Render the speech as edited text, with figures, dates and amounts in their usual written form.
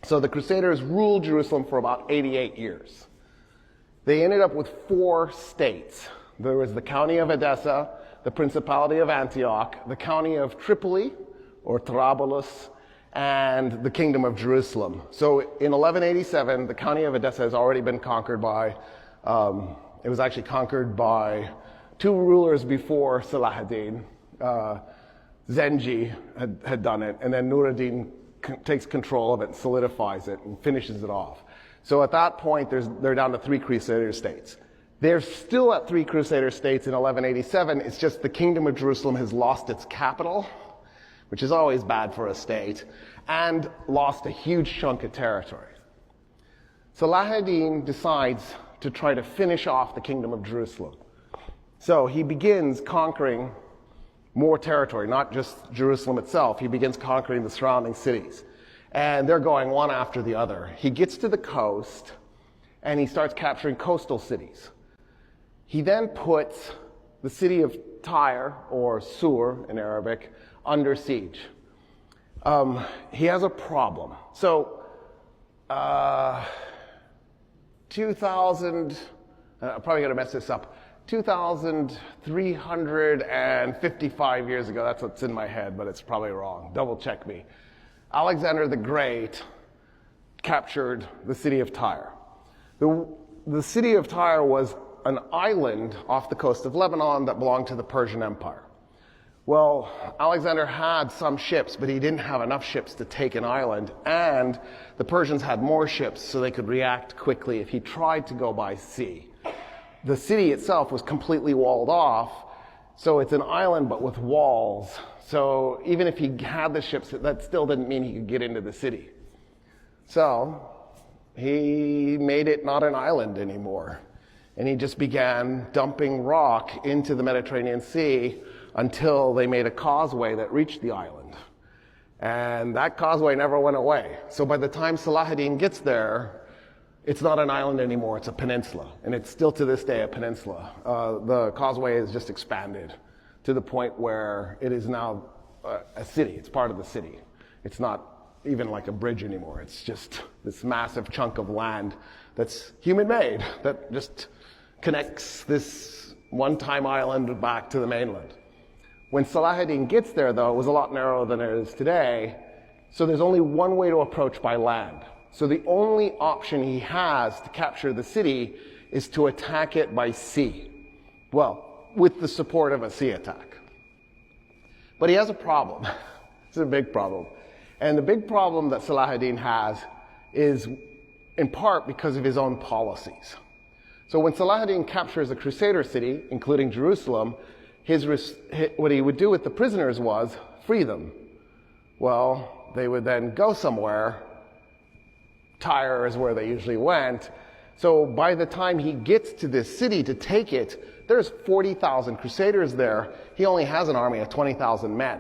So the Crusaders ruled Jerusalem for about 88 years. They ended up with 4 states. There was the county of Edessa, the Principality of Antioch, the county of Tripoli, or Trablus, and the Kingdom of Jerusalem. So in 1187, the county of Edessa has already been conquered by, it was actually conquered by 2 rulers before Salah-ad-Din. Zengi had done it, and then Nur-ad-Din takes control of it and solidifies it and finishes it off. So at that point, they're down to 3 Crusader states. They're still at 3 Crusader states in 1187. It's just the Kingdom of Jerusalem has lost its capital, which is always bad for a state, and lost a huge chunk of territory. Salah-ad-Din decides to try to finish off the Kingdom of Jerusalem. So he begins conquering more territory, not just Jerusalem itself. He begins conquering the surrounding cities. And they're going one after the other. He gets to the coast, and he starts capturing coastal cities. He then puts the city of Tyre, or Sur in Arabic, under siege. He has a problem. So, 2,000, I'm probably going to mess this up, 2,355 years ago, that's what's in my head, but it's probably wrong. Double check me. Alexander the Great captured the city of Tyre. The city of Tyre was an island off the coast of Lebanon that belonged to the Persian Empire. Well, Alexander had some ships, but he didn't have enough ships to take an island, and the Persians had more ships so they could react quickly if he tried to go by sea. The city itself was completely walled off, so it's an island but with walls. So even if he had the ships, that still didn't mean he could get into the city. So he made it not an island anymore. And he just began dumping rock into the Mediterranean Sea until they made a causeway that reached the island. And that causeway never went away. So by the time Salah-ad-Din gets there, it's not an island anymore, it's a peninsula. And it's still to this day a peninsula. The causeway has just expanded to the point where it is now a city. It's part of the city. It's not even like a bridge anymore. It's just this massive chunk of land that's human-made, that just connects this one-time island back to the mainland. When Salah-ad-Din gets there, though, it was a lot narrower than it is today, so there's only one way to approach by land. So the only option he has to capture the city is to attack it by sea. Well, with the support of a sea attack. But he has a problem. It's a big problem. And the big problem that Salah-ad-Din has is in part because of his own policies. So when Salah-ad-Din captures a Crusader city, including Jerusalem, what he would do with the prisoners was free them. Well, they would then go somewhere. Tyre is where they usually went. So by the time he gets to this city to take it, there's 40,000 Crusaders there. He only has an army of 20,000 men.